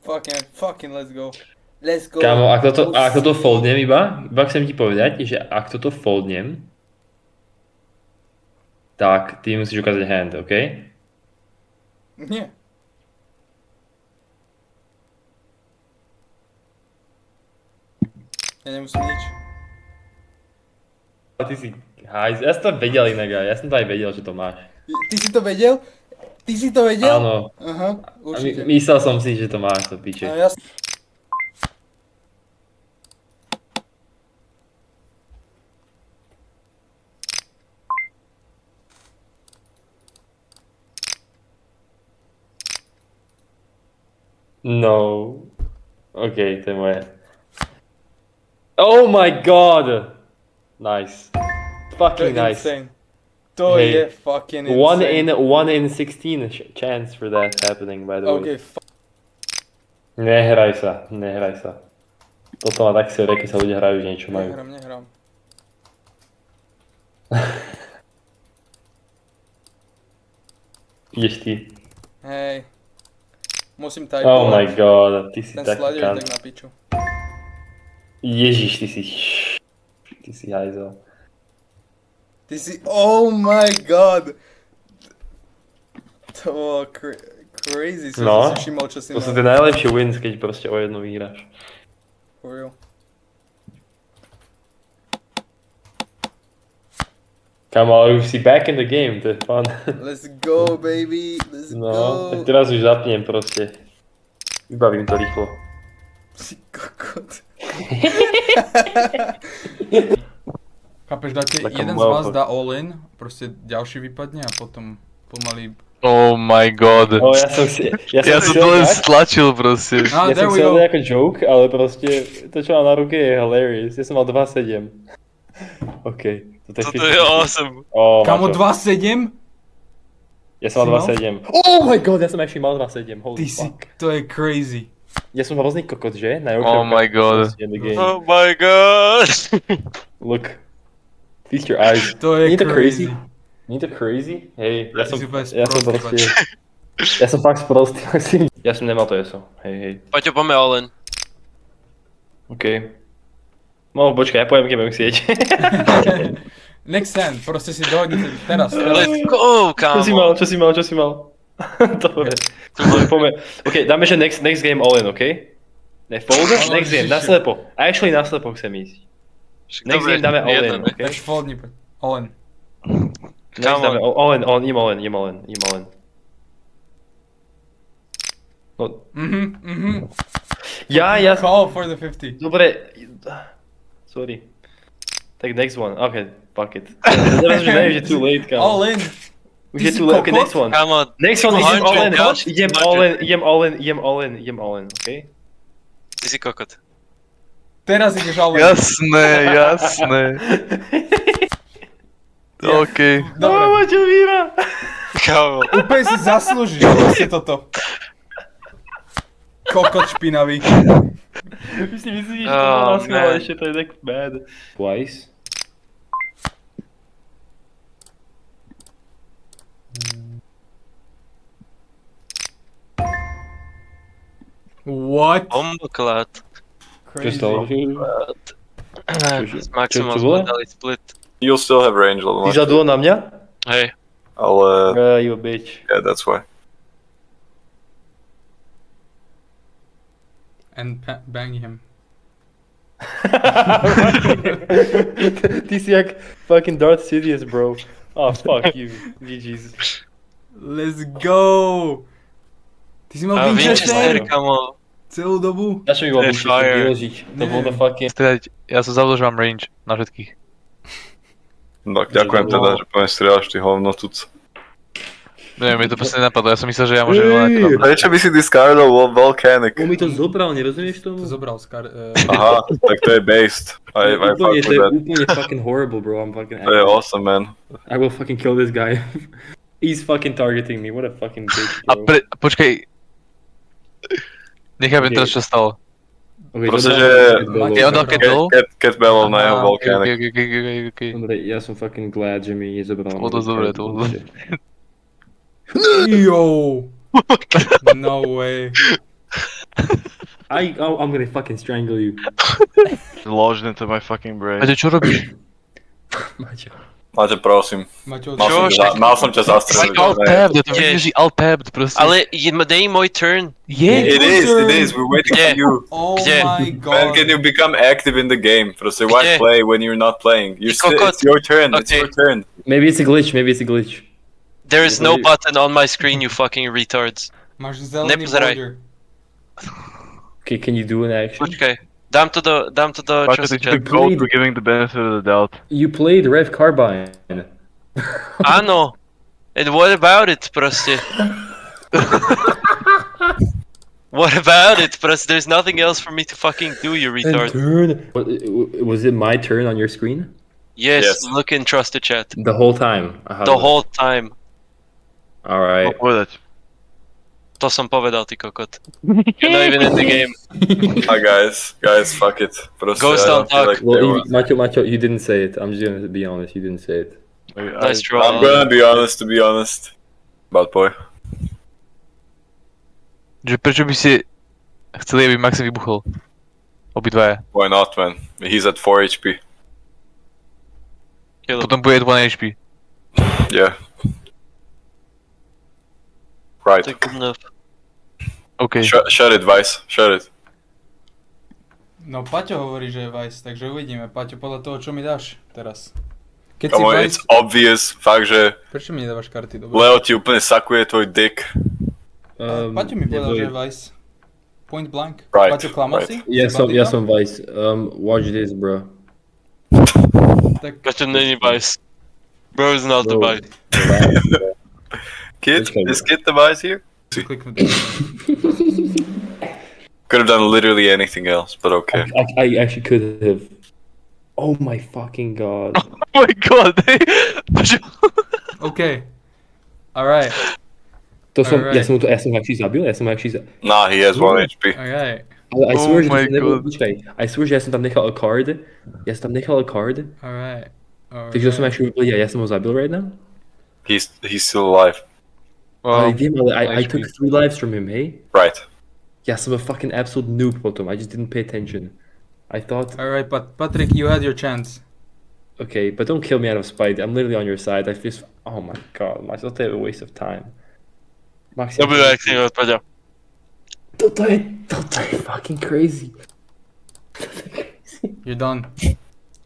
Fucking let's go. Let's go. Kámo, ak toto foldnem iba chcem ti povedať, že ak toto foldnem, tak ty musíš ukázať hand, OK? Nie. Ja nemusím nič. Ty si hajz, ja som to vedel inak, ja som to aj vedel, že to máš. Ty si to vedel? Ty si to vedel? Áno. Aha, určite. Myslel som si, že to máš, to piče. No jasne. No. OK, to je moje. Oh my god! Nice. To je Fucking nice. insane. To Hey, je fucking insane. 1 in 16 chance for that happening, by the way. OK, Nehraj sa. Toto má tak série, keď sa ľudia hrajú, že niečo majú. nehrám. Ideš ty. Hej. Musím typovať. Oh my god, ty si Ten tak slider kant. tak na piču. Ježiš, ty si hajzel. Ty si, oh my god. To bolo crazy, som No, si všimol, čo si to sú tie najlepšie wins, keď proste o jednu vyhráš. For real. Kámo, ale už si back in the game, to je fun. Let's go, baby, let's No, tak go. teraz už zapnem proste. Vybavím to rýchlo. Si kokot. Chápeš, dáte, Taká jeden z moja vás dá all in, proste ďalší vypadne a potom pomaly... Oh my god. No, ja som Ja som to len stlačil proste. Ah, Ja there som we chcel go. ako joke, ale proste to, čo mám na ruke, je hilarious. Ja som mal 2-7. OK. Toto je awesome. Oh, Kamo, Maťo. 2-7? Ja som mal Si 2-7. Oh my god, ja som actually mal 2-7. Holy Ty si, fuck. to je crazy. Ja som hrozný kokot, že? Oh my god. In the game. Oh my god. Look. Feast your eyes. To je Nie je to crazy. Nie je to crazy? Hej, Ty si úplne ja som sprostý, proste... Ja som fakt sprostý, Maxim. Ja som nemal to ESO. Hej. Paťo, poďme all in. OK. No, počkaj, ja poviem, keď budem chcieť. Next hand, proste si dohodnite teraz. Let's go, kámo. Čo si mal? Dobre. Poďme. OK, dáme, že next game all in, OK? Ne, folder, Ale next game, Ježiši. naslepo. Actually, naslepo chcem ísť. Next game dáme all in, OK? Takže foldni, all in. Next dáme all in, idem all in. No, ja... Call for the 50. Dobre. Sorry. Tak next one. Okay, fuck it. Teraz už neviem, že too late, kámo. All in. Už Ty je si too late. Okay, kokot? next one. Kámo, Next one, idem all in, okay? ty si kokot. Teraz ideš all in. Jasné. OK. Dobre, čo vyhrá? Kámo. úplne si zaslúžiš proste toto. Kokot špinavý. Vy si myslíš, že to Oh, má naschvále, man. ešte to je tak bad. Twice. What? Bomboklad. Čo stalo? S Maximom čo bolo? sme dali split. You'll still have range, lebo Ty máš... zadul na mňa? Hej. Ale... You a bitch. Yeah, that's why. And bang him. Ty si jak fucking Darth Sidious, bro. Oh, fuck you. GG's. Let's go! Ty si mal A Winchester, Winchester kámo. celú dobu? Na čo mi bol To je Winchester fire. vyložiť? To bol to fucking... Ja som zabudol, že mám range na všetkých. No, ďakujem teda, že po mne strieľaš, ty hovno tuc. Neviem, mi to proste nenapadlo, ja som myslel, že ja môžem len Prečo by si discardol Volcanic? On mi to zobral, nerozumieš tomu? To zobral Scar... Aha, tak to je based. I fuck Úplne, with to je that. úplne fucking horrible, bro. I'm fucking To je awesome, man. I will fucking kill this guy. He's fucking targeting me. What a fucking bitch, A bro. počkaj. Nechápem Okay. teraz, čo stalo. Okay, Proste, dodal- že- dodal- Ja on dal kettle? Cat Bellov na jeho Aha, Volcanic. ok. Dobre, ja som fucking glad, že mi nezobral. To bolo dosť dobré, to bolo dosť. Yo! No way. I'm gonna fucking strangle you. Lodged into my fucking brain. Maťo, čo robíš? Maťo. Máte, prosím. Maťo, Mal som ťa zastreliť. Alt-tab, to Je. vidíš, že alt-tabbed proste. Ale není môj turn. Je! It is, we're waiting for you. Oh Kde? my Man, can god. you become active in the game? Proste, why Kde? play when you're not playing? Ty kokot. It's your turn, it's Okay. your turn. Maybe it's a glitch. There is no button on my screen, you fucking retards. Máš zelený Nepozeraj. border. Okay, can you do an action? Počkaj. Dám to do Paťo, ty času si the chat. goat for giving the benefit of the doubt. You played Rev Carbine. Áno. And what about it, proste? What about it, proste? There's nothing else for me to fucking do, you retard. Turn. Was it my turn on your screen? Yes, Yes. look and trust the chat. The whole time. The whole time. All right. Povedať. To som povedal, ty kokot. You're not even in the game. Hi guys, fuck it. Proste, Ghost I don't don't feel talk. like they Well, want- Macho, you didn't say it. I'm just gonna be honest. You didn't say it. Nice I'm troll. gonna be honest, to be honest. Bad boy. Že prečo by ste chceli, aby Max vybuchol? Obidvaja. Why not, man? He's at 4 HP. Kill him. Potom bude 1 HP. Yeah. Right. To je good enough. OK. Shut it, Vice. Shut it. No Paťo hovorí, že je Vice, takže uvidíme. Paťo, podľa toho, čo mi dáš teraz. Keď si Come on, Vice... it's obvious. Fakt, že Prečo mi nedávaš karty? Dobre. Leo ti úplne sakuje tvoj dick. Paťo mi povedal, že je Vice. Point blank. Right, Paťo, klamal right. si? Yeah, Si bandita? some Vice. Watch this, bro. Tak... Paťo není Vice. Bro is not the Bro. Vice. Kid? Okay. Is Kid the Vice here? Kliknúť. Could have done literally anything else, but okay. I actually could have. Oh my fucking god. Oh my god, Prečo? OK. Alright. Alright. Ja som actually zabil. Nah, he has 1 HP. Alright. I Oh swear, že my som nebol, God. počkaj, I swear, že ja som tam nechal a card. Alright. Takže som actually vypadal, ja som ho zabil right now. He's still alive. Ale Wow. viem, ale I HP. took 3 lives from him, hey? Right. Ja som a fucking absolute noob potom, I just didn't pay attention. I thought, Alright, Patrick, you had your chance. okay, but don't kill me out of spite, I'm literally on your side, I just, oh my god, Max, toto je a waste of time. Max, Dobrý acting od Paťa. toto je fucking crazy. You're done.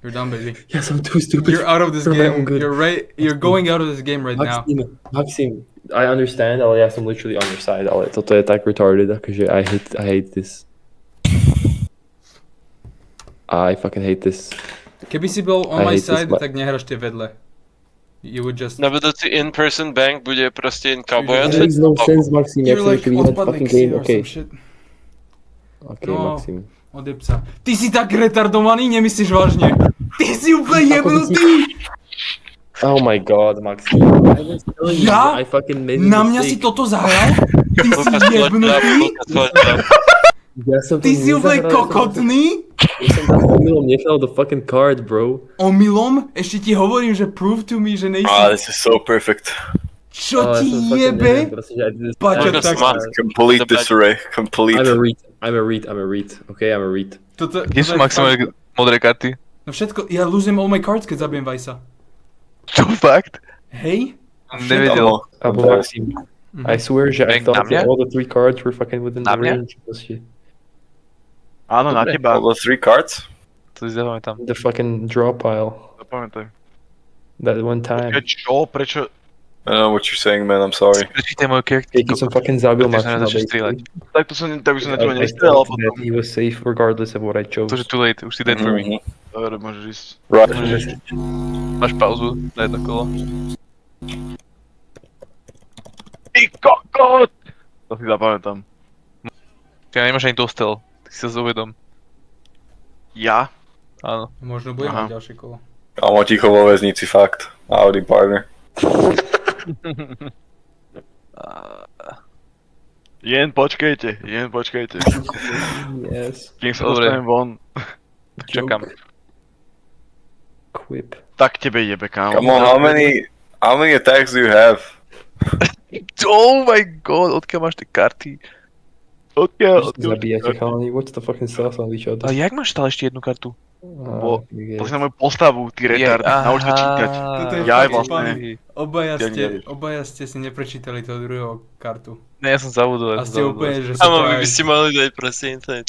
You're done, baby. Ja som too stupid. You're out of this For my game. own good. You're going out of this game right now. Maxim, I understand, ale ja som literally on your side, ale toto je tak retarded, akože I hate this. I fucking hate this. Keby si bol on I my hate this, side, but- tak nehraš tie vedle. You would just... Na budúci in-person bank bude proste in cowboy That That outfit. makes no sense, Maxim, ja You're chcem like ešte vyhrať odpadlík fucking si game, or okay. some shit. Okay, No. Maxim. Odjeb sa. Ty si tak retardovaný, nemyslíš vážne? Ty si úplne jebnutý! Oh my god, Maxim. I was telling you, Ja? I fucking made a Na mňa si mistake. toto zahral? Ty si Lukas, poď jebnutý? tam. Ja som to Ty si úplne nezahral, kokotný? Ja som tam omylom nechal the fucking card, bro. Omylom? Ešte ti hovorím, že prove to me, že nejsi... Ah, this is so perfect. Čo Ale ti ja som fucking jebe? neviem, proste, že I did this- Paťo, Lukas, tak... má. Complete The disarray. Complete. I'm a read. Okay, I'm a read. Toto, Kde sú toto je maximálne fakt- modré karty? No všetko, ja losem all my cards, keď zabijem Vajsa. Čo, fakt? Hej? Nevedel. Abo Maxim. I swear, že I Bank na thought mňa? that all the 3 cards were fucking within Na the mňa? range. Proste. Áno, na teba. All the 3 cards? To si zapamätám. The fucking draw pile. Zapamätaj. That one time. Čo? Prečo? I don't know what you're saying, man. I'm sorry. Prečítaj môj character. Keď som fucking zabil Ty sa Maxima, nezačneš strieľať. Tak by som na teba I nestrelal thought that potom. he was safe regardless of what I chose. To, že too late, už si dead for me. Mhm. Dobre, môžeš ísť. Right. Máš pauzu na jedno kolo. Ty kokot! To si zapamätám. Ja nemáš ani dostel, tak si sa zovedom. Ja? Áno. Možno budem Aha. mať ďalšie kolo. Kámo, ticho vo väznici, fakt. Audi partner. Jen počkajte. Yes. Kým sa Dobre. dostanem von. Tak čakám. Quip. Tak tebe jebe, kámo. Come on, how many attacks do you have? Oh my god, odkiaľ máš tie karty? Odkiaľ? Zabíjate chalani, what's the fucking sauce on each other? A jak máš stále ešte jednu kartu? Pozri na moju postavu, ty retard. Nauč sa čítať. Toto je Ja aj fakt vlastne. spali. Ja nevieš. Obaja ste si neprečítali toho druhého kartu. Ne, ja som zabudol. A ste úplne, že Kámo, to vy aj- by ste mali dať proste internet.